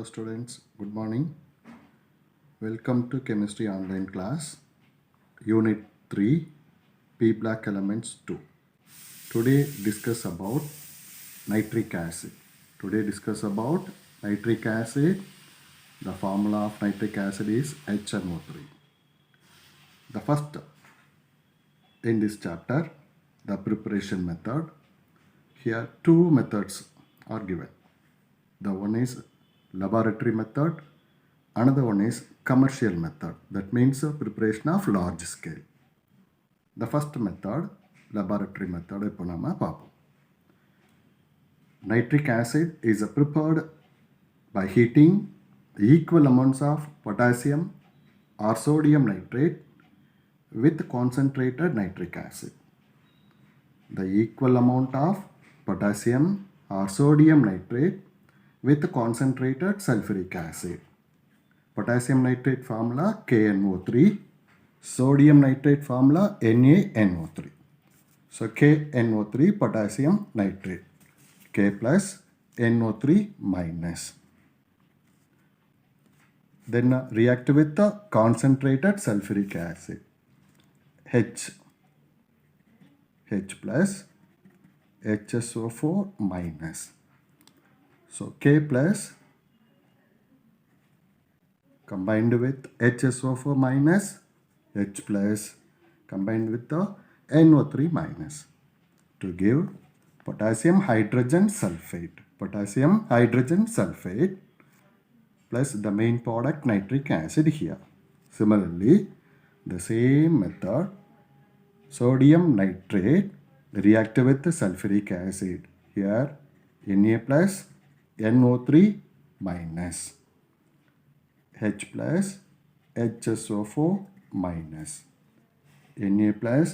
Hello students, good morning. Welcome to chemistry online class, unit 3, P black elements 2. Today discuss about nitric acid. The formula of nitric acid is HNO3. The first in this chapter, the preparation method. Here two methods are given. The one is laboratory method, another one is commercial method. That means preparation of large scale. The first method, laboratory method, இப்போ நாம பார்ப்போம். Nitric acid is prepared by heating equal amounts of potassium or sodium nitrate with concentrated nitric acid. The equal amount of potassium or sodium nitrate with concentrated sulfuric acid. Potassium nitrate formula KNO3, sodium nitrate formula NaNO3. So KNO3 potassium nitrate, K plus NO3 minus. Then react with the concentrated sulfuric acid, H plus HSO4 minus. So K plus combined with HSO4 minus, H plus combined with the NO3 minus to give potassium hydrogen sulfate. Potassium hydrogen sulfate plus the main product nitric acid here. Similarly, the same method, sodium nitrate react with the sulfuric acid. Here Na plus NO3 minus, H plus HSO4 minus, Na plus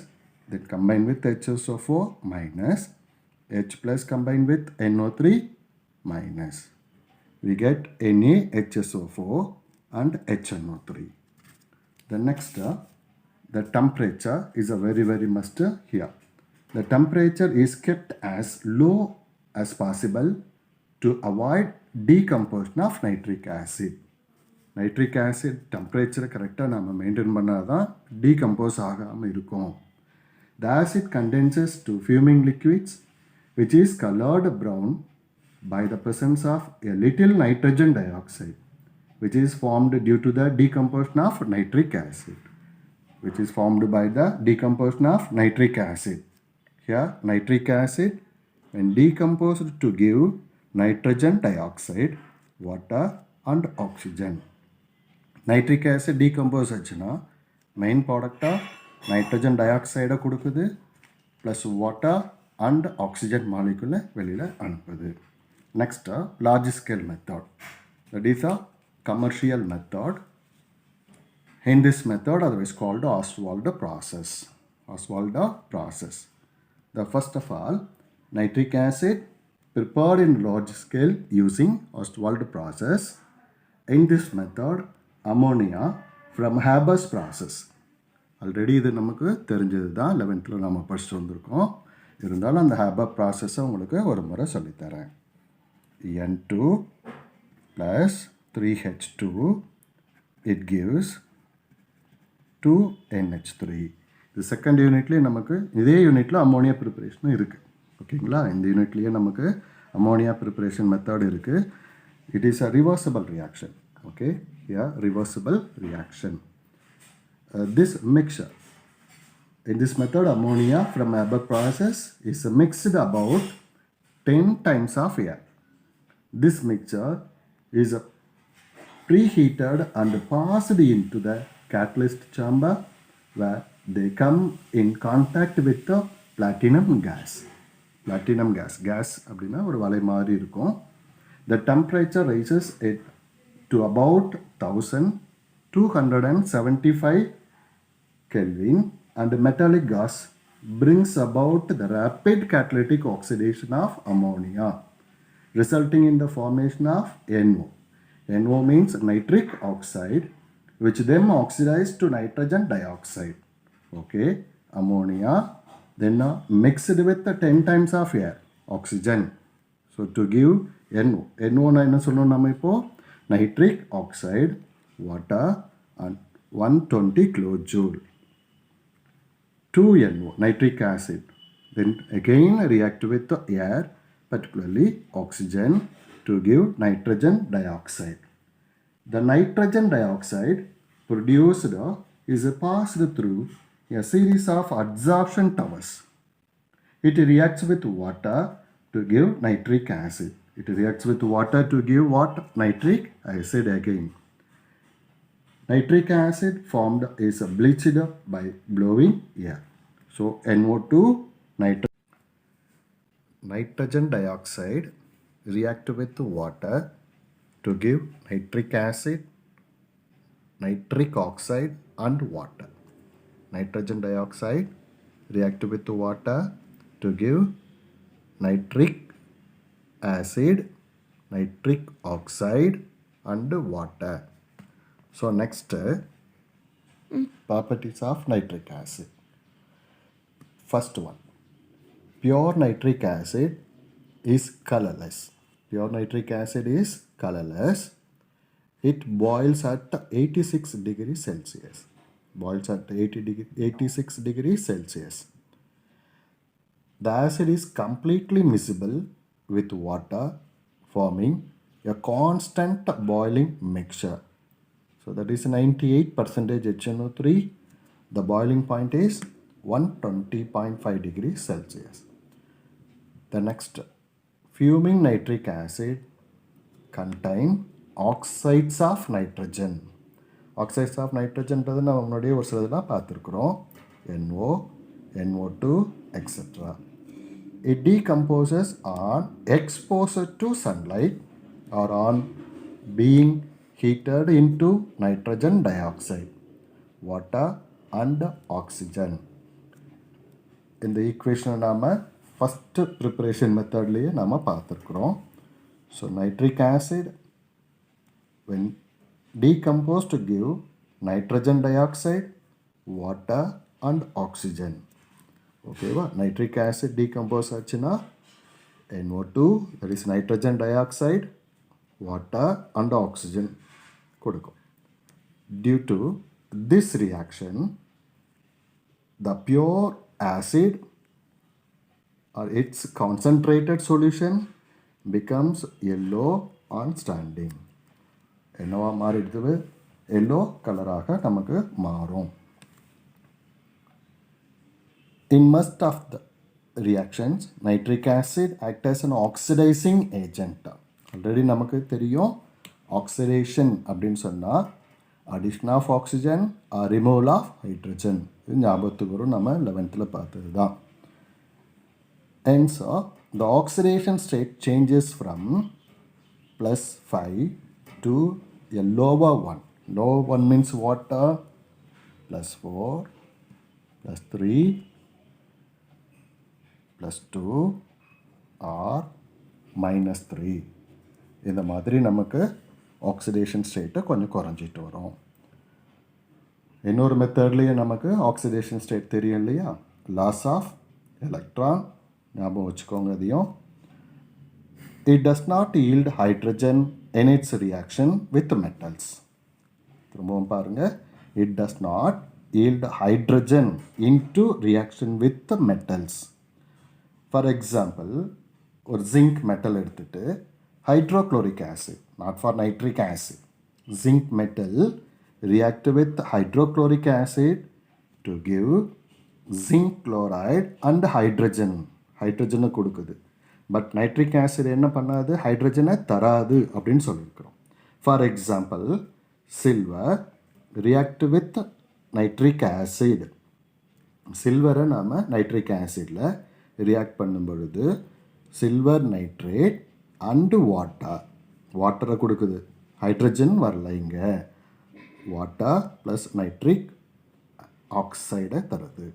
then combined with HSO4 minus, H plus combined with NO3 minus. We get NaHSO4 and HNO3. The next, the temperature is a very must here. The temperature is kept as low as possible to avoid decomposition of nitric acid. Nitric acid temperature correct நாம maintain பண்ணாதான் decompose ஆகாம இருக்கும். The acid condenses to fuming liquids which is colored brown by the presence of a little nitrogen dioxide which is formed due to the decomposition of nitric acid. Here nitric acid when decomposed to give nitrogen dioxide, water and oxygen. Nitric acid decompose ஆச்சுன்னா main product nitrogen dioxide கொடுக்குது plus water and oxygen molecule வெளியில அனுப்புது. Next, large scale method. That is a commercial method. In this method, otherwise called Ostwald process. The first of all, nitric acid prepared in large scale using Ostwald process. In this method, ammonia from Haber's process. Already இது நமக்கு தெரிஞ்சது தான் 11th நாம படிச்சுட்டு வந்திருக்கோம். இருந்தாலும் அந்த Haber process உங்களுக்கு ஒரு முறை சொல்லி தரேன். N2 plus 3H2 it gives 2NH3. இது செகண்ட் யூனிட்லேயே நமக்கு இதே யூனிட்டில் அம்மோனியா ப்ரிப்பரேஷனும் இருக்குது. ஓகேங்களா, இந்த யூனிட்லேயே நமக்கு அம்மோனியா ப்ரிப்பரேஷன் மெத்தட் இருக்குது. It is a reversible reaction. Okay, reversible reaction. This mixture, in this method ammonia from Haber process is mixed about 10 times of air. This mixture is preheated and passed into the catalyst chamber where they come in contact with the platinum gas. Gas அப்படின்னா ஒரு வலை மாதிரி இருக்கும். The temperature rises to about 1275 Kelvin and metallic gas brings about the rapid catalytic oxidation of ammonia, resulting in the formation of NO. NO means nitric oxide, which then oxidizes to nitrogen dioxide. Okay, ammonia then mixed with the 10 times of air, oxygen. So to give NO. NO na என்ன சொல்லணும் நம்ம இப்போ nitric oxide, water, and 120 kilojoule. 2NO, nitric acid. Then again react with the air, particularly oxygen, to give nitrogen dioxide. The nitrogen dioxide produced is passed through a series of adsorption towers. It reacts with water to give nitric acid. It reacts with water to give what? Nitric acid again. Nitric acid formed is bleached by blowing air. So NO2, nitrogen dioxide react with water to give nitric acid, nitric oxide and water. Nitrogen dioxide react with water to give nitric acid, nitric oxide and water. So next, properties of nitric acid. First one, pure nitric acid is colorless. Pure nitric acid is colorless. It boils at 86 degrees Celsius. Boils at 86 degrees Celsius. The acid is completely miscible with water, forming a constant boiling mixture. So that is 98% HNO3. The boiling point is 120.5 degrees Celsius. The next, fuming nitric acid contain oxides of nitrogen. Oxides of nitrogen நம்ம முன்னாடியே ஒரு சிலதெல்லாம் பார்த்துருக்குறோம். NO, NO2, etc. It decomposes on exposure to sunlight or on being heated into nitrogen dioxide, water and oxygen. இந்த ஈக்குவேஷனை நாம் first preparation மெத்தட்லேயே நாம் பார்த்துருக்குறோம். So nitric acid when decomposed to give nitrogen dioxide, water and oxygen. ஓகேவா? Nitric acid decompose ஆச்சுன்னா NO2, that is nitrogen dioxide, water and oxygen கொடுக்கும். Due to this reaction, the pure acid or its concentrated solution becomes yellow on standing. என்னவா மாறிடுது? Yellow கலராக நமக்கு மாறும். In most of the reactions, nitric acid acts as an oxidizing agent. Already நமக்கு தெரியும் oxidation அப்படின்னு சொன்னால் addition of oxygen or removal of hydrogen. இது ஞாபகத்துக்கு வரும், நம்ம 11th பார்த்தது தான். And so the oxidation state changes from +5 to a lower one. Lower one means water, +4, +3, +2 or -3. இந்த மாதிரி நமக்கு ஆக்சிடேஷன் ஸ்டேட்டை கொஞ்சம் குறைஞ்சிட்டு வரும். இன்னொரு மெத்தட்லேயே நமக்கு ஆக்சிடேஷன் ஸ்டேட் தெரியும் இல்லையா? லாஸ் ஆஃப் எலக்ட்ரான், ஞாபகம் வச்சுக்கோங்க அதையும். It does not yield hydrogen in its reaction with metals. திரும்பவும் பாருங்க, it does not yield hydrogen into reaction with metals. For example, ஒரு zinc metal எடுத்துட்டு hydrochloric acid, not for nitric acid, zinc metal react with hydrochloric acid to give zinc chloride and hydrogen. ஹைட்ரஜனை கொடுக்குது. But nitric acid என்ன பண்ணாது? ஹைட்ரஜனை தராது அப்படின்னு சொல்லியிருக்கிறோம். For example, silver react with nitric acid. சில்வரை நாம் நைட்ரிக் ஆசிடில் ரியாக்ட் பண்ணும் பொழுது சில்வர் நைட்ரேட் அண்டு வாட்டரை கொடுக்குது. ஹைட்ரஜன் வரல இங்கே, வாட்டர் ப்ளஸ் நைட்ரிக் ஆக்சைடை தருது.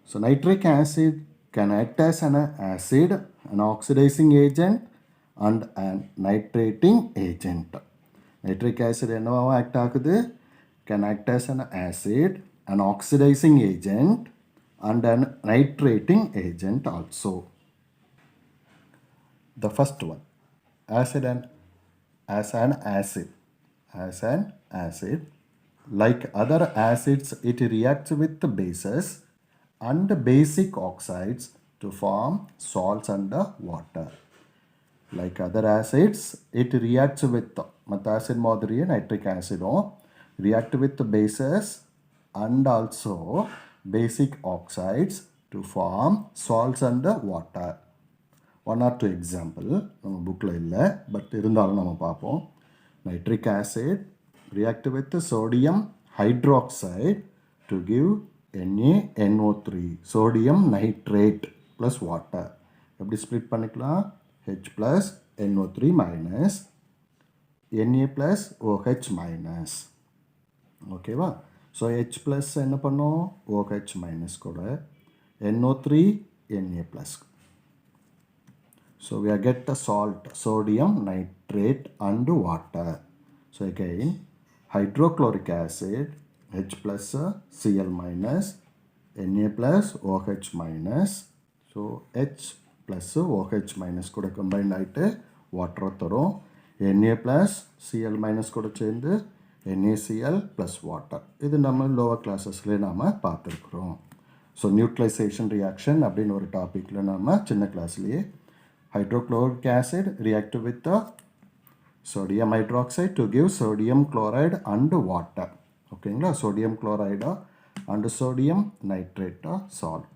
So nitric acid can act as an acid, an oxidizing agent and an nitrating agent. Nitric acid என்னவா act ஆகுது? Can act as an acid, an oxidizing agent and an nitrating agent also. The first one, acid and as an acid. As an acid. Like other acids, it reacts with the bases and basic oxides to form salts and water. Like other acids, it reacts with மற்ற acid மாதிரியே nitric acid react with the bases and also basic oxides to form salts and water. One or two example நம்ம புக்கில் இல்லை, but இருந்தாலும் நம்ம பார்ப்போம். Nitric acid react with sodium hydroxide to give NaNO3, sodium nitrate plus water. எப்படி split பண்ணிக்கலாம்? H plus NO3 minus Na plus OH minus. ஓகேவா? So H plus என்ன பண்ணோம்? OH minus கூட NO3 Na plus. So we are get the salt, sodium nitrate and water. So again, hydrochloric acid, H plus Cl minus, Na plus OH minus. So H plus OH minus கூட combined ஆகிட்டு water தரும். Na plus Cl minus கூட சேர்ந்து NaCl plus water. இது நம்ம lower classes-ல நாம் பார்த்துருக்குறோம். So neutralisation reaction அப்படின்னு ஒரு டாப்பிக்கில் நம்ம சின்ன கிளாஸ்லேயே hydrochloric acid react with the sodium hydroxide to give sodium chloride and water. ஓகேங்களா? sodium chloride and sodium nitrate salt.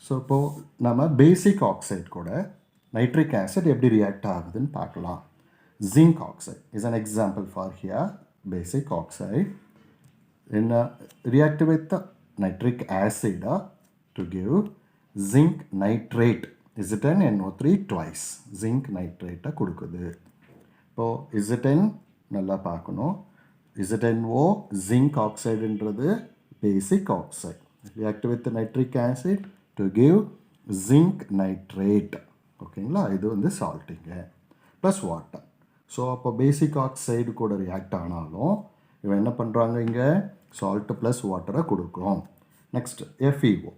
So இப்போது நம்ம பேசிக் ஆக்சைடு கூட நைட்ரிக் ஆசிட் எப்படி ரியாக்ட் ஆகுதுன்னு பார்க்கலாம். Zinc oxide is an example for here. Basic oxide in react with the nitric acid to give zinc nitrate Z10 NO3 twice. zinc nitrate கொடுக்குது. இப்போது Z10 நல்லா பார்க்கணும். Z10O zinc oxideன்றது basic oxide. react with the nitric acid to give zinc nitrate. ஓகேங்களா? இது வந்து சால்ட்டிங்க plus water. So அப்போ பேசிக் oxide கூட react ஆனாலும் இவன் என்ன பண்ணுறாங்க? இங்கே சால்ட்டு ப்ளஸ் வாட்டரை கொடுக்குறோம். Next FeO.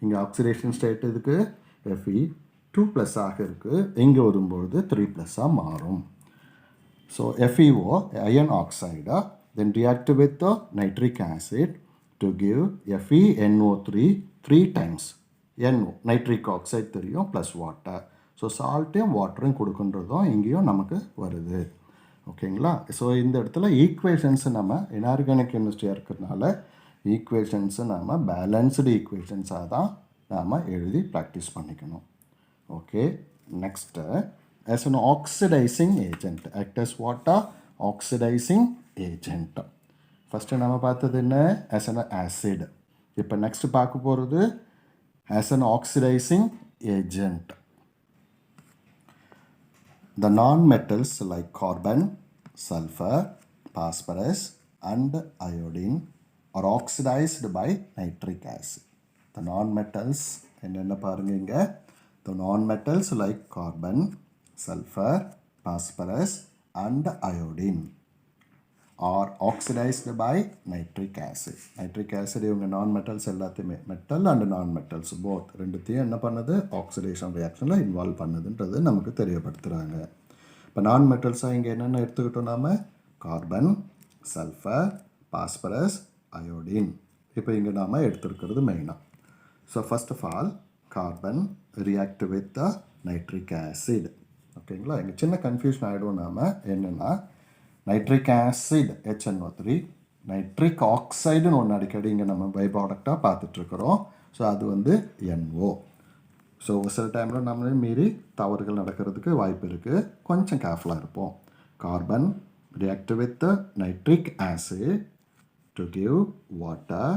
இங்கே ஆக்சிடேஷன் ஸ்டேட் இதுக்கு Fe 2+ ஆக இருக்குது. இங்கே வரும்பொழுது 3+ மாறும். So FeO iron oxide then react with the nitric acid to give FeNO3 3 times. NO nitric oxide தெரியும் ப்ளஸ் வாட்டர். ஸோ சால்ட்டையும் வாட்டரையும் கொடுக்குன்றதும் இங்கேயும் நமக்கு வருது. ஓகேங்களா? ஸோ இந்த இடத்துல ஈக்குவேஷன்ஸை நம்ம இன்ஆர்கானிக் கெமிஸ்ட்ரியாக இருக்கிறதுனால ஈக்குவேஷன்ஸை நம்ம பேலன்ஸ்டு ஈக்குவேஷன்ஸாக தான் நாம் எழுதி ப்ராக்டிஸ் பண்ணிக்கணும். Okay, next as an oxidizing agent, act as what? Oxidizing agent. First நம்ம பார்த்தது என்ன? as an acid. இப்போ நெக்ஸ்ட் பார்க்க போகிறது as an oxidizing agent. The non-metals like carbon, sulfur, phosphorus and iodine are oxidized by nitric acid. The non-metals என்னென்ன பாருங்க இங்க. The non-metals like carbon, sulfur, phosphorus and iodine are oxidized by nitric acid. nitric acid இவங்க non-metals எல்லாத்தையுமே metal and non-metals both ரெண்டுத்தையும் என்ன பண்ணுது? Oxidation ரியாக்ஷனில் involve பண்ணுதுன்றது நமக்கு தெரியப்படுத்துகிறாங்க. இப்போ non-metalஸாக இங்கே என்னென்ன எடுத்துக்கிட்டோம் நாம்? Carbon, sulphur, phosphorus, iodine. இப்போ இங்கே நாம் எடுத்துருக்கிறது மெயினாக. So first of all carbon react with the nitric acid. ஓகேங்களா? இங்கே சின்ன கன்ஃபியூஷன் ஆகிடும். நாம் என்னென்னா நைட்ரிக் ஆசிட் HNO3, நைட்ரிக் ஆக்சைடுன்னு ஒன்று அடிக்கடி இங்கே நம்ம பை ப்ராடக்டாக பார்த்துட்ருக்குறோம். ஸோ அது வந்து NO. ஸோ சில டைமில் நம்மளே மீறி தவறுகள் நடக்கிறதுக்கு வாய்ப்பு இருக்குது. கொஞ்சம் கேர்ஃபுல்லாக இருப்போம். Carbon react with nitric acid to give water,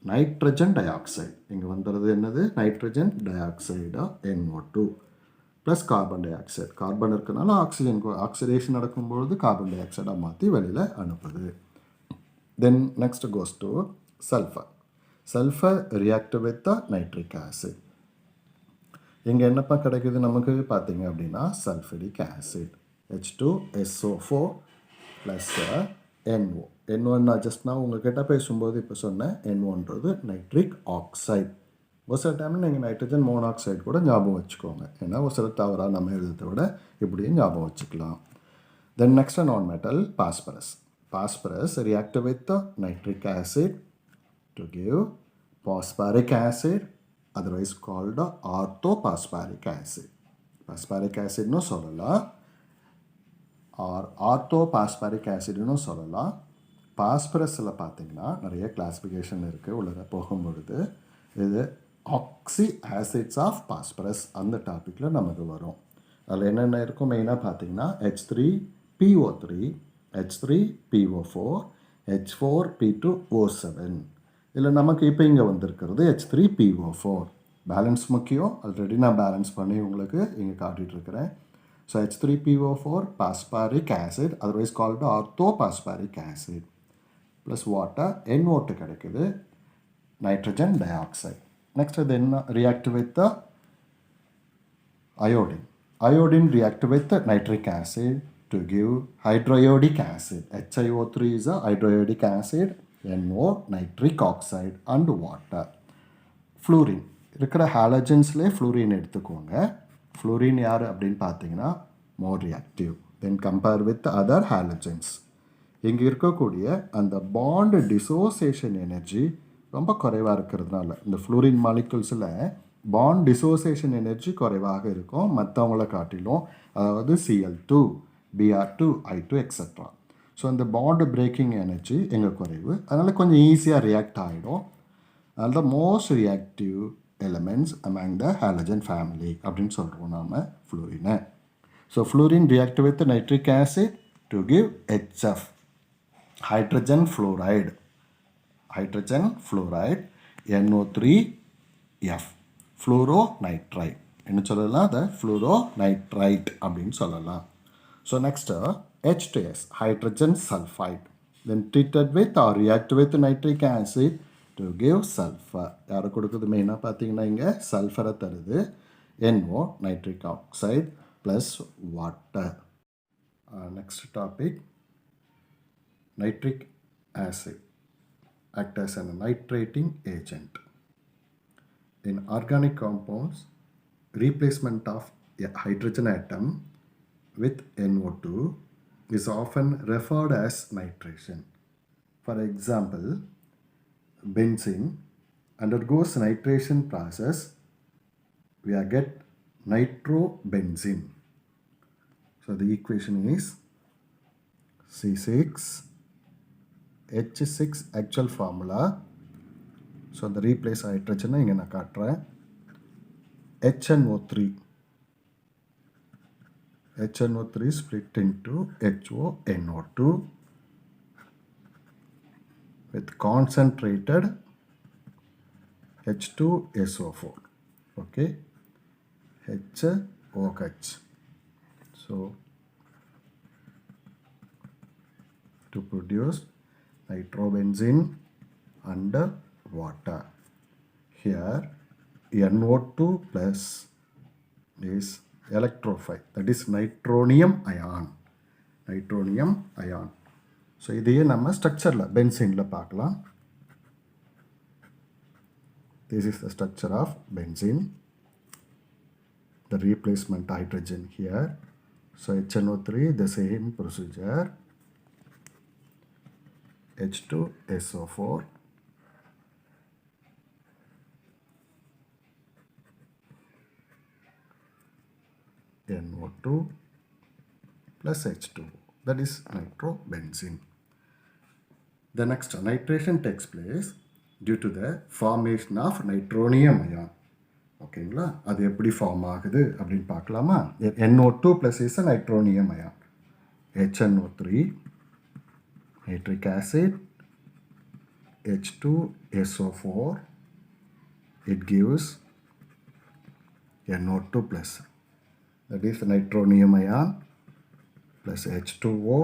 nitrogen dioxide. இங்கே வந்துடுறது என்னது? Nitrogen dioxide NO2 plus carbon dioxide. Carbon இருக்கிறனால ஆக்சிடேஷன் நடக்கும்பொழுது கார்பன் டை ஆக்சைடாக மாற்றி வெளியில் அனுப்புது. Then next goes to sulphur. Sulphur react with nitric acid. இங்கே என்னப்பா கிடைக்குது நமக்கு பார்த்தீங்க அப்படின்னா sulphuric acid H2SO4 plus NO. NO நான் ஜஸ்ட் நான் உங்கள்கிட்ட பேசும்போது இப்போ சொன்னேன் NOன்றது நைட்ரிக் ஆக்சைடு. ஒரு சில டைமில் நீங்கள் நைட்ரஜன் மோனாக்சைடு கூட ஞாபகம் வச்சுக்கோங்க. ஏன்னா ஒரு சில தவறாக நம்ம எழுதுறதை விட இப்படியே ஞாபகம் வச்சுக்கலாம். Then next a non-metal, phosphorus. Phosphorus react with the nitric acid to give phosphoric acid, otherwise called orthophosphoric acid. Phosphoric acid no சொல்லலாம் or orthophosphoric acid no சொல்லலாம். பாஸ்பரஸில் பார்த்தீங்கன்னா நிறைய கிளாஸிஃபிகேஷன் இருக்குது. உள்ள போகும்பொழுது இது ஆக்சி ஆசிட்ஸ் ஆஃப் பாஸ்பரஸ் அந்த டாப்பிக்கில் நமக்கு வரும். அதில் என்னென்ன இருக்கும் மெயினாக பார்த்தீங்கன்னா H3PO3, H3PO4, H4P2O7. இதில் நமக்கு இப்போ இங்கே வந்திருக்கிறது H3PO4. பேலன்ஸ் முக்கியம். ஆல்ரெடி நான் பேலன்ஸ் பண்ணி உங்களுக்கு இங்கே காட்டிகிட்ருக்கிறேன். So H3PO4 phosphoric acid, otherwise called orthophosphoric acid plus water NO2 கிடைக்குது, nitrogen dioxide. Next then react with the iodine. Iodine react with nitric acid to give hydroiodic acid. HiO3 is a hydroiodic acid, NO, nitric oxide and water. Fluorine. இருக்கிற ஹாலஜன்ஸ்லேயே fluorine எடுத்துக்கோங்க. Fluorine யார் அப்படின்னு பார்த்தீங்கன்னா மோர் reactive then compare with other halogens. இங்கே இருக்கக்கூடிய அந்த bond dissociation energy ரொம்ப குறைவாக இருக்கிறதுனால இந்த ஃப்ளூரின் மாலிகுல்ஸில் பாண்ட் டிசோசியேஷன் எனர்ஜி குறைவாக இருக்கும் மற்றவங்கள காட்டிலும். அதாவது Cl2, Br2, I2 etcetera. So அந்த பாண்ட் பிரேக்கிங் எனர்ஜி எங்கே குறைவு, அதனால் கொஞ்சம் ஈஸியாக ரியாக்ட் ஆகிடும். அதனால் the most reactive elements among the halogen family அப்படின்னு சொல்கிறோம் நாம் ஃப்ளூரினை. So fluorine react with nitric acid to give HF, hydrogen fluoride, NO3F, fluoronitride. என்ன சொல்லலாம், அதை fluoronitride அப்படின்னு சொல்லலாம். So next H2S, hydrogen sulfide, then treated with or react with nitric acid to give sulfur. யாரை கொடுக்குது மெயினாக பார்த்தீங்கன்னா இங்கே சல்ஃபரை தருது. NO, nitric oxide plus water. Next topic, nitric acid act as a nitrating agent. In organic compounds, replacement of a hydrogen atom with NO2 is often referred as nitration. For example, benzene undergoes nitration process, we get nitrobenzene. So the equation is C6H6 actual formula. So the replace hydrogen இங்கே நான் காட்டுறேன். HNO3 split into HONO2 with concentrated H2SO4. Okay, HOH. So to produce nitrobenzene under water. Here NO2 plus is electrophile, that is nitronium ion. So இதையே நம்ம ஸ்ட்ரக்சரில் பென்சீனில் பார்க்கலாம். This is the structure of benzene, the replacement hydrogen here. So HNO3, the same procedure, H2SO4, NO2 plus H2, that is nitrobenzene. The next nitration takes place due to the formation of nitronium ion. ஓகேங்களா, அது எப்படி form ஆகுது அப்படின்னு பார்க்கலாமா. NO2 plus is a nitronium ion. HNO3, nitric acid, H2SO4, it gives NO2 plus, that is nitronium ion plus H2O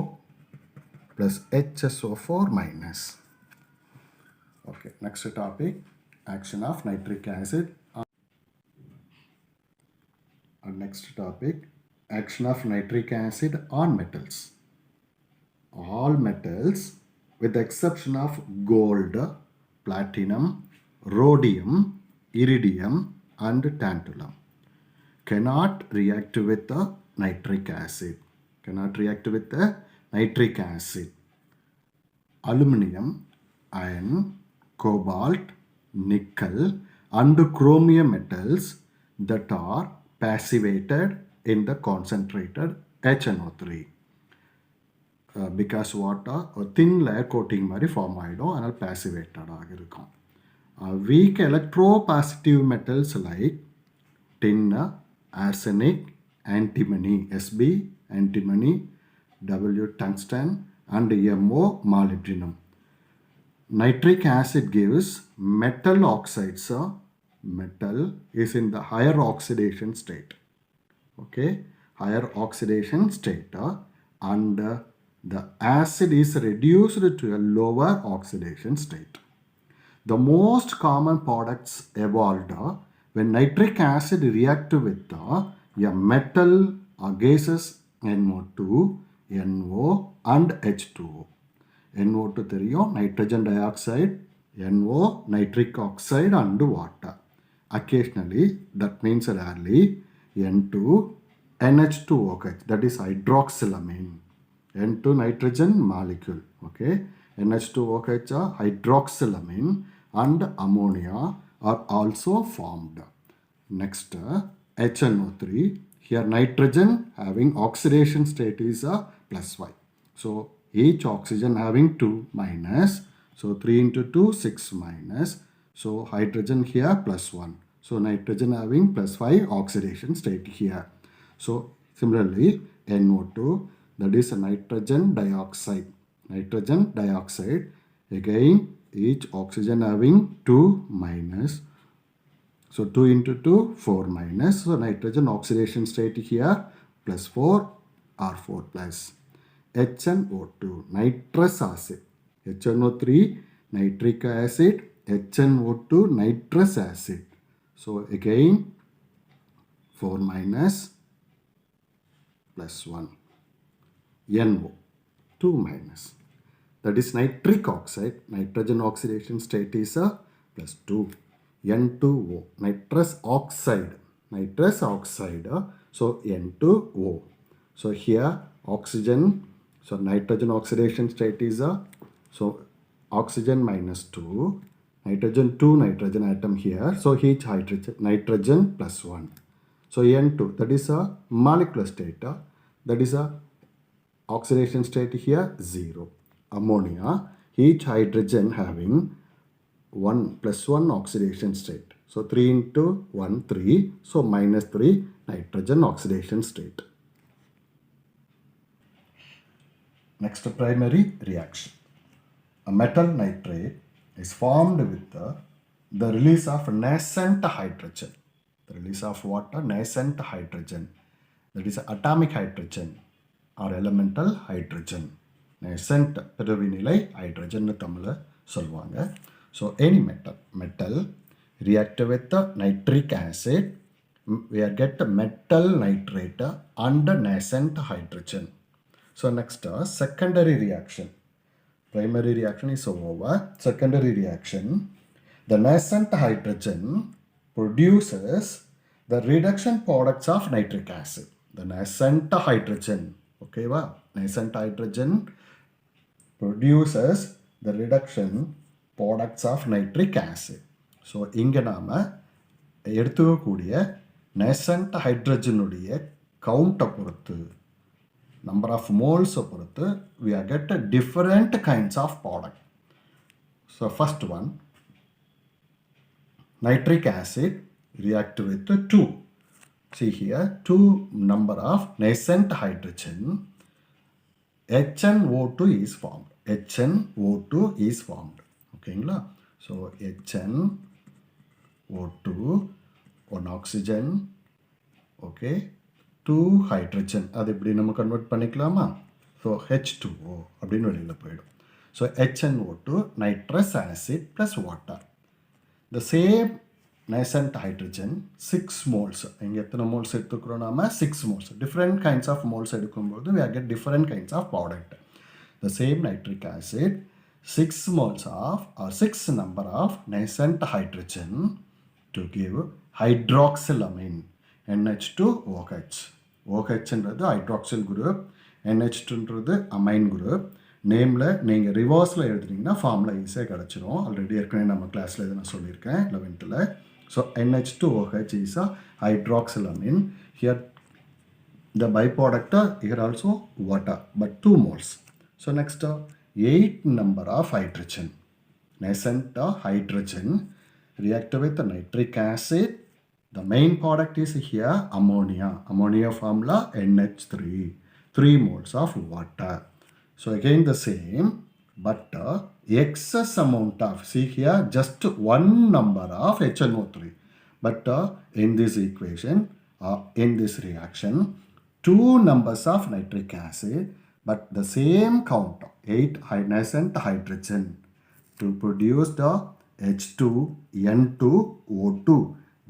plus HSO4 minus. Okay, next topic, action of nitric acid. Next topic, action of nitric acid on metals. All metals with the exception of gold, platinum, rhodium, iridium and tantalum. Cannot react with the nitric acid. Cannot react with the nitric acid. Aluminum, iron, cobalt, nickel and chromium metals that are passivated in the concentrated HNO3. Because water ஒரு thin layer coating மாதிரி form ஆகிடும், அதனால் பேசிவேட்டடாக இருக்கும். Weak electropositive metals like tin, arsenic, antimony, Sb, antimony, W, tungsten and Mo, molybdenum. Nitric acid gives metal oxides. Metal is in the higher oxidation state. Okay, higher oxidation state and the acid is reduced to a lower oxidation state. The most common products evolved when nitric acid react with a metal gases NO2, NO and H2O. NO2 தெரியும், nitrogen dioxide, NO, nitric oxide and water. Occasionally, that means rarely, N2, NH2OH, that is hydroxylamine. N2 nitrogen molecule, okay. NH2OH hydroxylamine and ammonia are also formed. Next, HNO3. Here nitrogen having oxidation state is plus 5. So each oxygen having 2 minus. So 3 into 2, 6 minus. So hydrogen here plus 1. So nitrogen having plus 5 oxidation state here. So similarly NO2, that is a nitrogen dioxide. Nitrogen dioxide, again each oxygen having 2 minus. So 2 into 2, 4 minus. So nitrogen oxidation state here plus 4 or 4 plus. HNO2, nitrous acid. HNO3, nitric acid. HNO2, nitrous acid. So again 4 minus plus 1. NO, 2 minus. That is nitric oxide. Nitrogen oxidation state is plus 2. N2O, nitrous oxide. Nitrous oxide. So N2O. So here oxygen, so nitrogen oxidation state is so oxygen minus 2. Nitrogen 2 nitrogen atom here. So each hydrogen, nitrogen plus 1. So N2, that is a molecular state. That is a oxidation state here 0. Ammonia, each hydrogen having 1 plus 1 oxidation state. So 3 into 1, 3. So minus 3 nitrogen oxidation state. Next, primary reaction. A metal nitrate is formed with the release of nascent hydrogen. The release of what? Nascent hydrogen. That is atomic hydrogen or elemental hydrogen. Nascent பெருவிநிலை hydrogen தமிழ்ல சொல்வாங்க. So any metal react with the nitric acid, we get metal nitrate and nascent hydrogen. So next, secondary reaction. Primary reaction is over. Secondary reaction, the nascent hydrogen produces the reduction products of nitric acid. The nascent hydrogen, okay, wow. Nascent hydrogen produces the reduction products of nitric acid. So இங்க நாம எடுத்துக்கக்கூடிய nascent hydrogen உடைய count பொறுத்து, number of moles பொறுத்து, we are get different kinds of product. So first one, nitric acid react with 2. See here, 2 number of nascent hydrogen. HNO2 is formed. HNO2 is formed. Okay, so HNO2, 1 oxygen, okay, 2 hydrogen. அது எப்படி நம்ம convert பண்ணிக்கலாமா? So H2O அப்படின்னு வெளியில போயிடும். So HNO2, nitrous acid plus water. The same nascent hydrogen, 6 moles. இங்க எத்தனை moles எடுத்துக்கிறோம் நாம? 6 moles. Different kinds of moles எடுக்கும்போது we get different kinds of product. The same nitric acid, 6 moles of or 6 number of nascent hydrogen, to give hydroxylamine NH2OH. OHன்றது hydroxyl group, NH2ன்றது amine group. நேமில் நீங்கள் ரிவர்ஸில் எழுதுனீங்கன்னா formula ஈஸியாக கிடச்சிரும். Already ஏற்கனவே நம்ம கிளாஸில் இதை நான் சொல்லியிருக்கேன் 11th. So NH2OH is a hydroxylamine. Here the byproduct here also water, but 2 moles. So next 8 number of hydrogen. Nascent hydrogen react with nitric acid. The main product is here ammonia. Ammonia formula NH3. 3 moles of water. So again the same, but excess amount of, see here just one number of HNO3. But in this equation, in this reaction, 2 numbers of nitric acid, but the same count, 8 nascent hydrogen to produce the H2N2O2.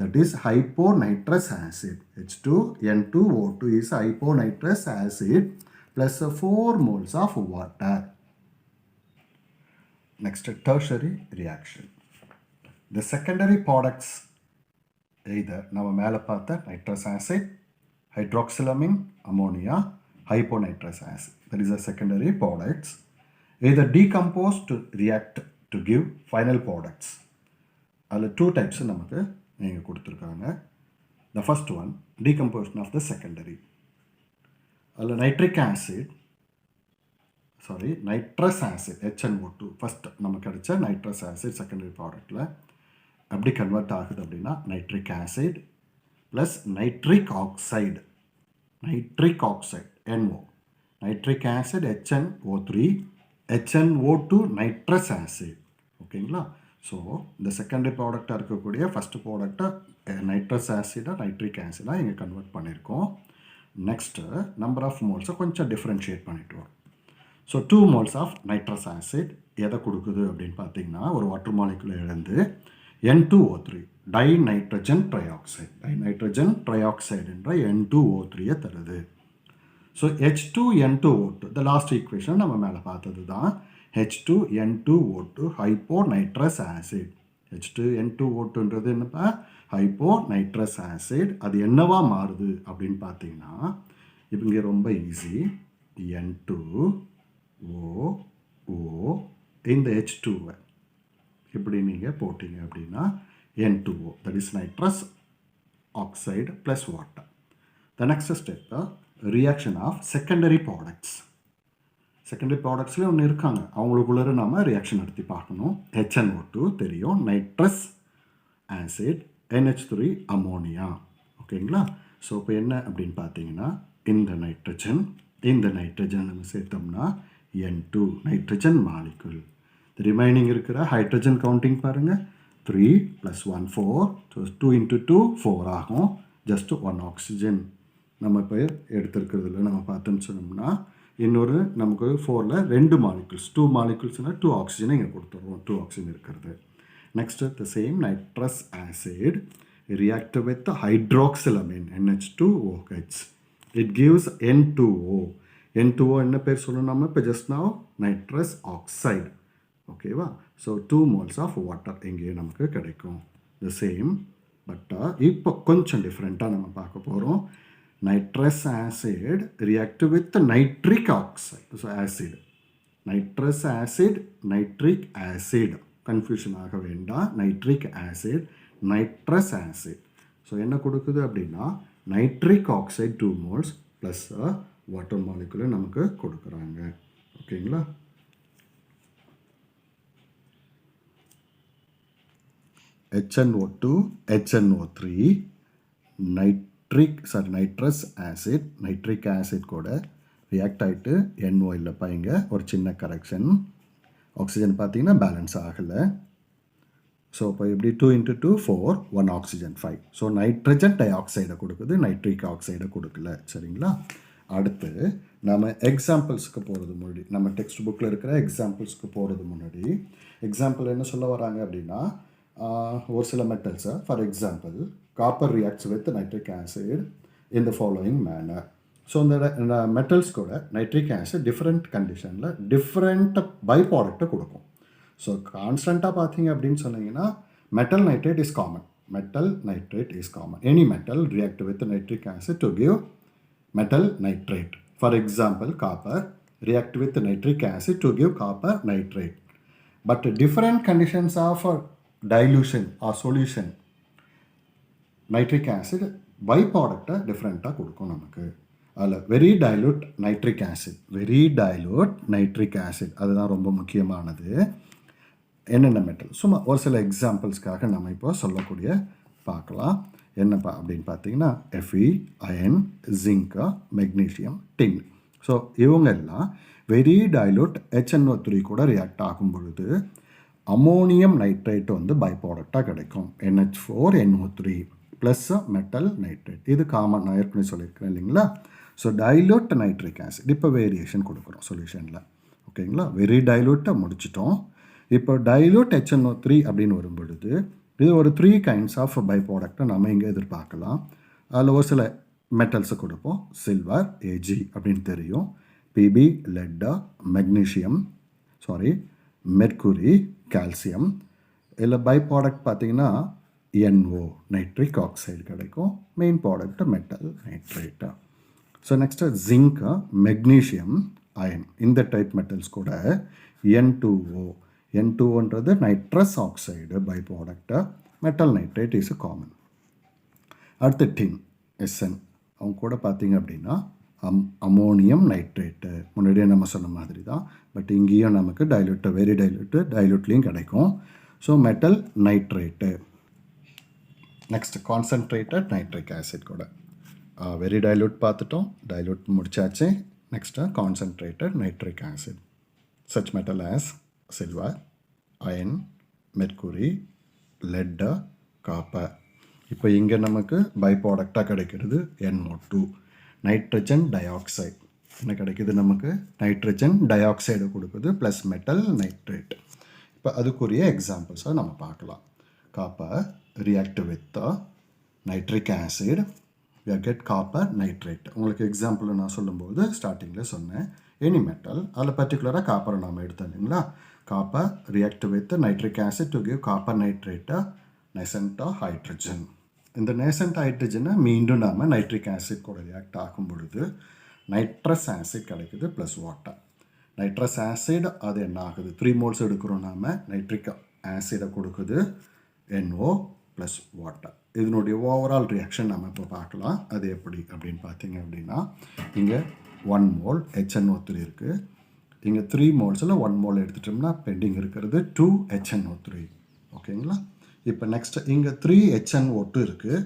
That is hyponitrous acid. H2N2O2 is hyponitrous acid plus 4 moles of water. Next, tertiary reaction. The secondary products either நம்ம மேலே பார்த்த nitrous acid, hydroxylamine, ammonia, hyponitrous acid. That is the secondary products. Either decompose to react to give final products. அதில் 2 types நமக்கு நீங்கள் கொடுத்துருக்காங்க. The first one, decomposition of the secondary. அதில் nitrous acid HNO2 first நமக்கு கிடைச்ச nitrous acid secondary ப்ராடக்டில் எப்படி convert ஆகுது அப்படின்னா nitric acid plus nitric oxide NO, nitric acid HNO3, HNO2 nitrous acid. ஓகேங்களா? ஸோ இந்த செகண்டரி ப்ராடக்டாக இருக்கக்கூடிய ஃபஸ்ட்டு ப்ராடக்டை nitrous acid nitric acid இங்கே கன்வெர்ட் பண்ணியிருக்கோம். நெக்ஸ்ட்டு நம்பர் ஆஃப் மோல்ஸை கொஞ்சம் டிஃப்ரென்ஷியேட் பண்ணிட்டு வரும். So 2 moles of nitrous acid எதை கொடுக்குது அப்படின்னு பார்த்தீங்கன்னா ஒரு வாட்டர் மாலிகுலை இழந்து N2O3 டைநைட்ரஜன் ட்ரைஆக்சைடு என்ற N2O3 தருது. So H2N2O2 the last equation நம்ம மேலே பார்த்தது தான் H2N2O2 ஹைப்போநைட்ரஸ் ஆசிட். H2N2O2ன்றது என்னப்பா? Hyponitrous acid. அது என்னவா மாறுது அப்படின்னு பார்த்தீங்கன்னா இப்போ இங்கே ரொம்ப ஈஸி, N2O இந்த H2வை இப்படி நீங்கள் போட்டிங்க அப்படின்னா N2O, that is nitrous oxide plus water. The next step reaction of secondary products. Secondary ப்ராடக்ட்ஸ்லேயே ஒன்று இருக்காங்க, அவங்களுக்குள்ளே நம்ம ரியாக்ஷன் நடத்தி பார்க்கணும். HNO2 தெரியும், நைட்ரஸ் ஆசிட், NH3 அமோனியா. ஓகேங்களா? ஸோ இப்போ என்ன அப்படின்னு பார்த்தீங்கன்னா இந்த நைட்ரஜன் நம்ம சேர்த்தோம்னா N2 நைட்ரஜன் மாலிகுல். ரிமைனிங் இருக்கிற ஹைட்ரஜன் கவுண்டிங் பாருங்கள், 3 + 1 4. ஸோ 2 × 2 4 ஆகும். ஜஸ்ட் 1 ஆக்சிஜன் நம்ம இப்போ எடுத்துருக்கிறதுல நம்ம பார்த்தோம்னு சொன்னோம்னா இன்னொரு நமக்கு 4ல் 2 மாலிகுல்ஸ், 2 மாலிகுல்ஸ்னால் 2 ஆக்சிஜனை இங்கே கொடுத்துருவோம், 2 ஆக்சிஜன் இருக்கிறது. Next, the same nitrous acid react with the hydroxylamine NH2OH. It gives N2O. N2O என்ன பேர் சொல்லணும் நம்ம இப்போ just now nitrous oxide. ஓகேவா? ஸோ 2 moles of water இங்கே நமக்கு கிடைக்கும். The same, பட் இப்போ கொஞ்சம் டிஃப்ரெண்ட்டாக நம்ம பார்க்க போகிறோம். nitrous acid react with nitric oxide. So acid, nitrous acid, nitric acid, confusion ஆக வேண்டாம். Nitric acid, nitrous acid. So என்ன கொடுக்குது அப்படின்னா nitric oxide 2 moles plus water மாலிகுலை நமக்கு கொடுக்குறாங்க. ஓகேங்களா? HNO2, HNO3, nitrous acid, nitric acid கூட ரியாக்ட் ஆகிட்டு NO இல்லைப்பா, இங்கே ஒரு சின்ன கரெக்ஷன். ஆக்சிஜன் பார்த்தீங்கன்னா பேலன்ஸ் ஆகலை. ஸோ இப்போ எப்படி 2 × 2 4, 1 ஆக்சிஜன் 5. ஸோ நைட்ரஜன் டை ஆக்சைடை கொடுக்குது, நைட்ரிக் ஆக்சைடை கொடுக்கல. சரிங்களா? அடுத்து நம்ம எக்ஸாம்பிள்ஸுக்கு போகிறது முன்னாடி, நம்ம டெக்ஸ்ட் புக்கில் இருக்கிற எக்ஸாம்பிள்ஸ்க்கு போகிறது முன்னாடி எக்ஸாம்பிள் என்ன சொல்ல வராங்க அப்படின்னா ஒரு சில மெட்டல்ஸை, for example copper reacts with nitric acid in the following manner. So இந்த மெட்டல்ஸ் கூட நைட்ரிக் ஆசிட் டிஃப்ரெண்ட் கண்டிஷனில் டிஃப்ரெண்ட் பை ப்ராடக்டை கொடுக்கும். ஸோ கான்ஸ்டண்ட்டாக பார்த்தீங்க அப்படின்னு சொன்னீங்கன்னா metal nitrate is common. metal nitrate is common. Any metal react with nitric acid to give metal nitrate. For example, copper react with nitric acid to give copper nitrate. But different conditions of dilution or solution, nitric acid byproduct டிஃப்ரெண்ட்டாக கொடுக்கும் நமக்கு. அதில் very dilute nitric acid, very dilute nitric acid அதுதான் ரொம்ப முக்கியமானது. என்னென்ன metal சும்மா ஒரு சில எக்ஸாம்பிள்ஸ்க்காக நம்ம இப்போ சொல்லக்கூடிய பார்க்கலாம். என்னப்பா அப்படின்னு பார்த்தீங்கன்னா எஃப்இ, அயன், ஜிங்கு, மெக்னீஷியம், டின். ஸோ இவங்க எல்லாம் வெரி டைலூட் HNO3 கூட ரியாக்ட் ஆகும் பொழுது அமோனியம் நைட்ரேட் வந்து பை ப்ராடக்டாக கிடைக்கும். NH4NO3 plus metal nitrate. இது காமன், நான் ஏற்கனவே சொல்லியிருக்கிறேன் இல்லைங்களா. ஸோ டைலூட் நைட்ரிக் ஆசிட் இப்போ வேரியேஷன் கொடுக்குறோம் சொல்யூஷனில். ஓகேங்களா, வெரி டைலூட்டை முடிச்சிட்டோம். இப்போ டைலூட் HNO3 அப்படின்னு வரும் பொழுது இது ஒரு 3 கைண்ட்ஸ் ஆஃப் பை ப்ராடக்டை நம்ம இங்கே எதிர்பார்க்கலாம். அதில் ஒரு சில மெட்டல்ஸை கொடுப்போம். சில்வர் Ag அப்படின்னு தெரியும், PB lead, magnesium mercury, calcium. இதில் பை ப்ராடக்ட் பார்த்தீங்கன்னா NO நைட்ரிக் ஆக்சைடு கிடைக்கும். Main product metal nitrate. So next zinc, magnesium, iron. இந்த டைப் மெட்டல்ஸ் கூட N2O. N2ஓன்றது nitrous oxide by product. Metal nitrate is common. அடுத்து tin, SN. அவங்க கூட பார்த்தீங்க அப்படின்னா அமோனியம் நைட்ரேட்டு. முன்னாடியே நம்ம சொன்ன மாதிரி தான், பட் இங்கேயும் நமக்கு டைலூட்டு, வெரி டைலூட்டு, டைலூட்லேயும் கிடைக்கும். So metal nitrate. Next concentrated nitric acid கூட வெரி டைலூட் பார்த்துட்டோம், டைலூட் முடிச்சாச்சு. Next concentrated nitric acid such metal as silver, iron, mercury, lead, copper. இப்போ இங்கே நமக்கு பை ப்ராடக்டாக கிடைக்கிறது NO2 நைட்ரஜன் டை ஆக்சைடு. என்ன கிடைக்கிது நமக்கு? நைட்ரஜன் டை ஆக்சைடு கொடுக்குது ப்ளஸ் மெட்டல் நைட்ரேட். இப்போ அதுக்குரிய எக்ஸாம்பிள்ஸை நம்ம பார்க்கலாம். Copper react with nitric acid, we get copper nitrate. உங்களுக்கு எக்ஸாம்பிள் நான் சொல்லும்போது ஸ்டார்டிங்கில் சொன்னேன், எனி மெட்டல் அதில் பர்டிகுலராக காப்பரை நாம் எடுத்தோம் இல்லைங்களா. Copper react with nitric acid to give copper நைட்ரேட்டை நெசன்டா ஹைட்ரஜன். இந்த நேசன்ட் ஹைட்ரஜனை மீண்டும் நாம் நைட்ரிக் ஆசிட் கூட ரியாக்ட் ஆகும் பொழுது நைட்ரஸ் ஆசிட் கிடைக்குது ப்ளஸ் வாட்டர். நைட்ரஸ் ஆசிட் அது என்ன ஆகுது, 3 moles எடுக்கிறோம் நாம், நைட்ரிக் ஆசிடை கொடுக்குது NO ப்ளஸ் வாட்டர். இதனுடைய ஓவரால் ரியாக்ஷன் நம்ம இப்போ பார்க்கலாம். அது எப்படி அப்படின்னு பார்த்தீங்க அப்படின்னா இங்கே 1 mole HNO3 இருக்குது. இங்கே 3 molesல 1 mole எடுத்துட்டோம்னா பெண்டிங் இருக்கிறது 2 HNO3. ஓகேங்களா. இப்போ நெக்ஸ்ட் இங்கே 3 HNO2 இருக்குது,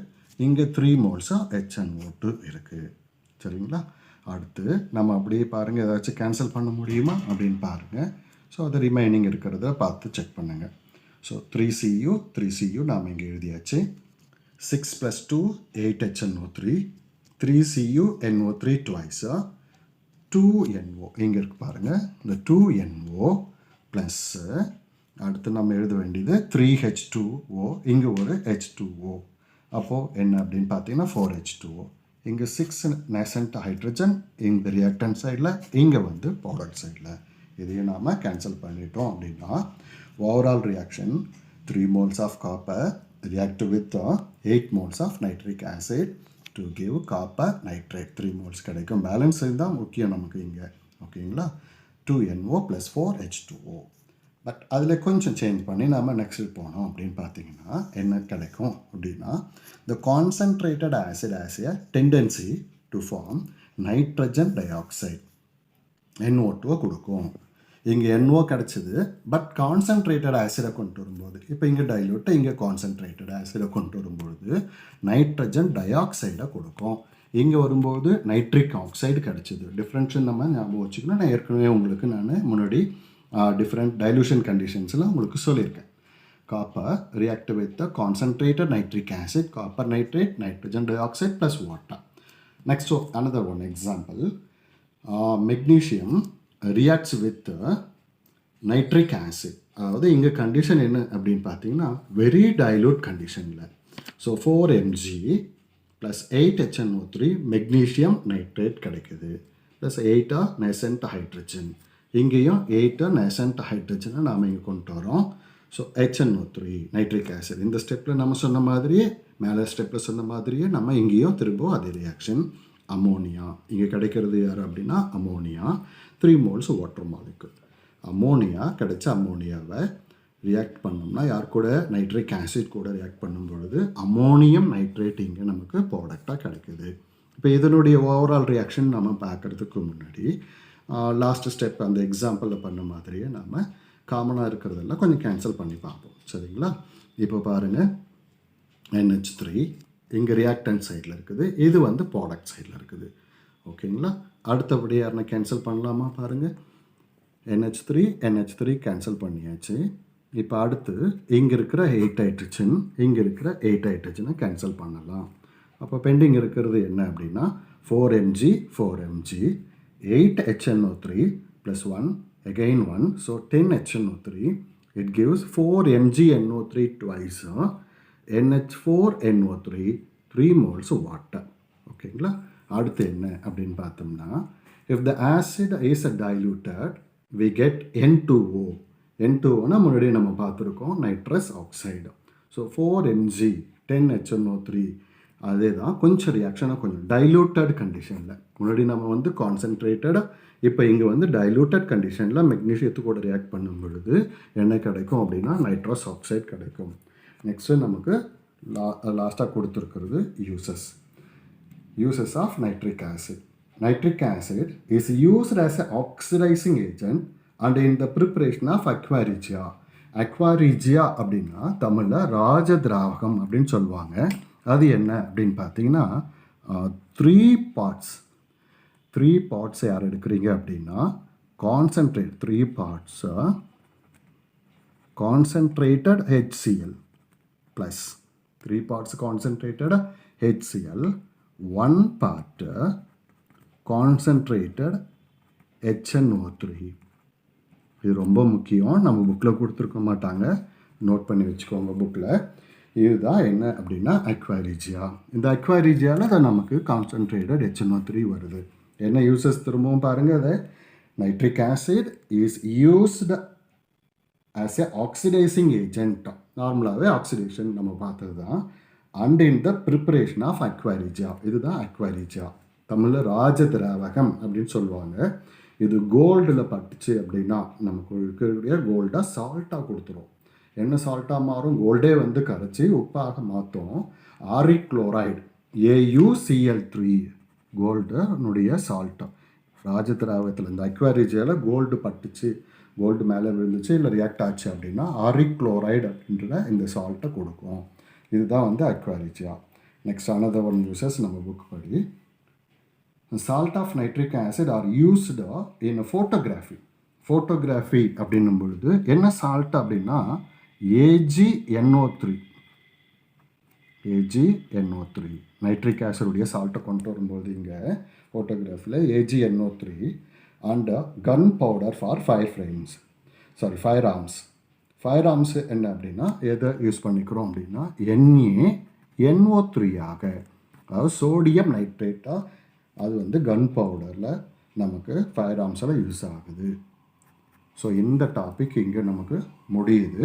இங்கே 3 moles HNO2 இருக்குது. சரிங்களா. அடுத்து நம்ம அப்படியே பாருங்கள், ஏதாச்சும் கேன்சல் பண்ண முடியுமா அப்படின்னு பாருங்கள். ஸோ அது ரிமைனிங் இருக்கிறத பார்த்து செக் பண்ணுங்கள். ஸோ 3Cu நாம் இங்கே எழுதியாச்சு. 6 + 2 8 HNO3, 3Cu NO3 twice, 2NO இங்கே இருக்கு பாருங்கள். இந்த 2NO ப்ளஸ் அடுத்து நம்ம எழுத வேண்டியது 3H2O, இங்கே ஒரு H2O. அப்போது என்ன அப்படின்னு பார்த்தீங்கன்னா 4H2O. இங்கே 6 நேசன்ட் ஹைட்ரஜன் இந்த ரியாக்டன்ட் சைடில், இங்கே வந்து ப்ராடக்ட் சைடில். இதையும் நாம் கேன்சல் பண்ணிட்டோம் அப்படின்னா overall reaction 3 moles of copper react with 8 moles of nitric acid to give copper nitrate. 3 moles கிடைக்கும். பேலன்ஸ் இதுதான் முக்கியம் நமக்கு இங்கே. ஓகேங்களா. 2NO + 4H2O. பட் அதில் கொஞ்சம் சேஞ்ச் பண்ணி நம்ம நெக்ஸ்ட் போனோம் அப்படின்னு பார்த்தீங்கன்னா என்ன கிடைக்கும் அப்படின்னா the concentrated acid has a tendency to form nitrogen dioxide, NO2 கொடுக்கும். இங்கே NO கிடச்சிது, பட் கான்சன்ட்ரேட்டட் ஆசிடை கொண்டு வரும்போது, இப்போ இங்கே டைலூட்டை இங்கே கான்சன்ட்ரேட்டட் ஆசிடை கொண்டு வரும்பொழுது நைட்ரஜன் டை ஆக்சைடை கொடுக்கும். இங்கே வரும்போது நைட்ரிக் ஆக்சைடு கிடச்சிது. டிஃப்ரென்ஷன் நம்ம ஞாபகம் வச்சுக்கணும். நான் ஏற்கனவே உங்களுக்கு முன்னாடி டிஃப்ரெண்ட் டைலூஷன் கண்டிஷன்ஸில் உங்களுக்கு சொல்லியிருக்கேன். Copper react with concentrated nitric acid, copper nitrate, nitrogen di oxide plus water. Next another one example, magnesium reacts with nitric acid. அதாவது இங்கே கண்டிஷன் என்ன அப்படின்னு பார்த்தீங்கன்னா வெரி டைலூட் கண்டிஷனில். So 4Mg plus 8 HNO3 magnesium nitrate கிடைக்குது plus 8 nascent hydrogen. இங்கேயும் 8 nascent ஹைட்ரஜனை நாம் இங்கே கொண்டு வரோம். So HNO3 nitric acid. இந்த ஸ்டெப்பில் நம்ம சொன்ன மாதிரியே, மேலே ஸ்டெப்பில் சொன்ன மாதிரியே நம்ம இங்கேயும் திரும்ப அதே ரியாக்ஷன். அமோனியா இங்கே கிடைக்கிறது யார் அப்படின்னா ammonia. 3 moles water molecule. Ammonia கிடைச்ச அமோனியாவை ரியாக்ட் பண்ணோம்னா யார் கூட, நைட்ரிக் ஆசிட் கூட ரியாக்ட் பண்ணும் பொழுது அமோனியம் நைட்ரேட் இங்கே நமக்கு ப்ராடக்டாக கிடைக்குது. இப்போ இதனுடைய ஓவரால் ரியாக்ஷன் நம்ம பார்க்குறதுக்கு முன்னாடி லாஸ்ட் ஸ்டெப் அந்த எக்ஸாம்பிளில் பண்ண மாதிரியே நம்ம காமனாக இருக்கிறதெல்லாம் கொஞ்சம் கேன்சல் பண்ணி பார்ப்போம். சரிங்களா? இப்போ பாருங்கள், NH3 இங்கே ரியாக்டன்ட் சைடில் இருக்குது, இது வந்து ப்ராடக்ட் சைடில் இருக்குது. ஓகேங்களா? அடுத்தபடி யாருன்னா கேன்சல் பண்ணலாமா? பாருங்கள், NH3 கேன்சல் பண்ணியாச்சு. இப்போ அடுத்து இங்கே இருக்கிற 8 ஹைட்ரஜன், இங்கே இருக்கிற 8 ஹைட்ரஜனை கேன்சல் பண்ணலாம். அப்போ பெண்டிங் இருக்கிறது என்ன அப்படின்னா 4mg 8 HNO3 + 1 again 1, so 10 HNO3. It gives 4mg NO3 twice NH4NO3 3 moles water. ஓகேங்களா? அடுத்து என்ன அப்படின்னு பார்த்தோம்னா, if the acid is diluted we get N2O. N2O முன்னாடி நம்ம பார்த்துருக்கோம், nitrous oxide. So 4mg 10 HNO3 அதே தான், கொஞ்சம் ரியாக்ஷனாக கொஞ்சம் டைலூட்டட் கண்டிஷனில். முன்னாடி நம்ம வந்து கான்சன்ட்ரேட்டடாக, இப்போ இங்கே வந்து டைலூட்டட் கண்டிஷனில் மெக்னீஷியத்து கூட ரியாக்ட் பண்ணும் பொழுது என்ன கிடைக்கும் அப்படின்னா நைட்ரஸ் ஆக்சைடு கிடைக்கும். நெக்ஸ்ட்டு நமக்கு லாஸ்ட்டாக கொடுத்துருக்கிறது uses of nitric acid. Nitric acid is used as a oxidising agent and in the preparation of aqua regia. Aqua regia அப்படின்னா தமிழில் ராஜ திராவகம் அப்படின்னு சொல்லுவாங்க. அது என்ன அப்படின்னு பார்த்தீங்கன்னா 3 பார்ட்ஸ் யார் எடுக்கிறீங்க அப்படின்னா concentrate 3 parts concentrated HCl plus 3 parts concentrated HCl, 1 part concentrated HNO3. இது ரொம்ப முக்கியம், நம்ம புக்கில் கொடுத்துருக்க மாட்டாங்க, நோட் பண்ணி வச்சுக்கோங்க புக்கில். இதுதான் என்ன அப்படின்னா அக்வாரிஜியா. இந்த அக்வாரிஜியாவில் தான் நமக்கு கான்சன்ட்ரேட்டட் HNO3 வருது. என்ன யூசஸ் திரும்பவும் பாருங்கள், அதை nitric acid is used as a oxidising agent. நார்மலாகவே ஆக்சிடேஷன் நம்ம பார்த்தது தான். And in the preparation of aqua regia, இதுதான் அக்வாரிஜியா. தமிழில் ராஜ திராவகம் அப்படின்னு சொல்லுவாங்க. இது கோல்டில் பட்டுச்சு அப்படின்னா நமக்கு இருக்கக்கூடிய கோல்டாக சால்ட்டாக கொடுத்துரும். என்ன சால்ட்டாக மாறும்? கோல்டே வந்து கரைச்சி உப்பாக மாற்றும். ஆரிக் குளோரைடு AuCl3 கோல்டுனுடைய சால்ட்டு. ராஜதிராவகத்தில் இந்த அக்வாரிஜியாவில் கோல்டு பட்டுச்சு, கோல்டு மேலே விழுந்துச்சு, இல்லை ரியாக்ட் ஆச்சு அப்படின்னா ஆரிக் குளோரைடு அப்படின்ற இந்த சால்ட்டை கொடுக்கும். இதுதான் வந்து அக்வாரிஜியா. நெக்ஸ்ட் another one uses நம்ம புக் படி, salt of nitric acid are used in photography. Photography அப்படின்னும் பொழுது என்ன சால்ட் அப்படின்னா AgNO3 நைட்ரிக் ஆசிடுடைய சால்ட்டை கொண்டு வரும்போது இங்கே ஃபோட்டோகிராஃபியில் AgNO3 and gunpowder for firearms என்ன அப்படின்னா எதை யூஸ் பண்ணிக்கிறோம் அப்படின்னா NaNO3 ஆக, அதாவது சோடியம் நைட்ரேட்டாக அது வந்து கன் பவுடரில் நமக்கு ஃபயர் ஆர்ம்ஸில் யூஸ் ஆகுது. ஸோ இந்த டாபிக் இங்கே நமக்கு முடியுது.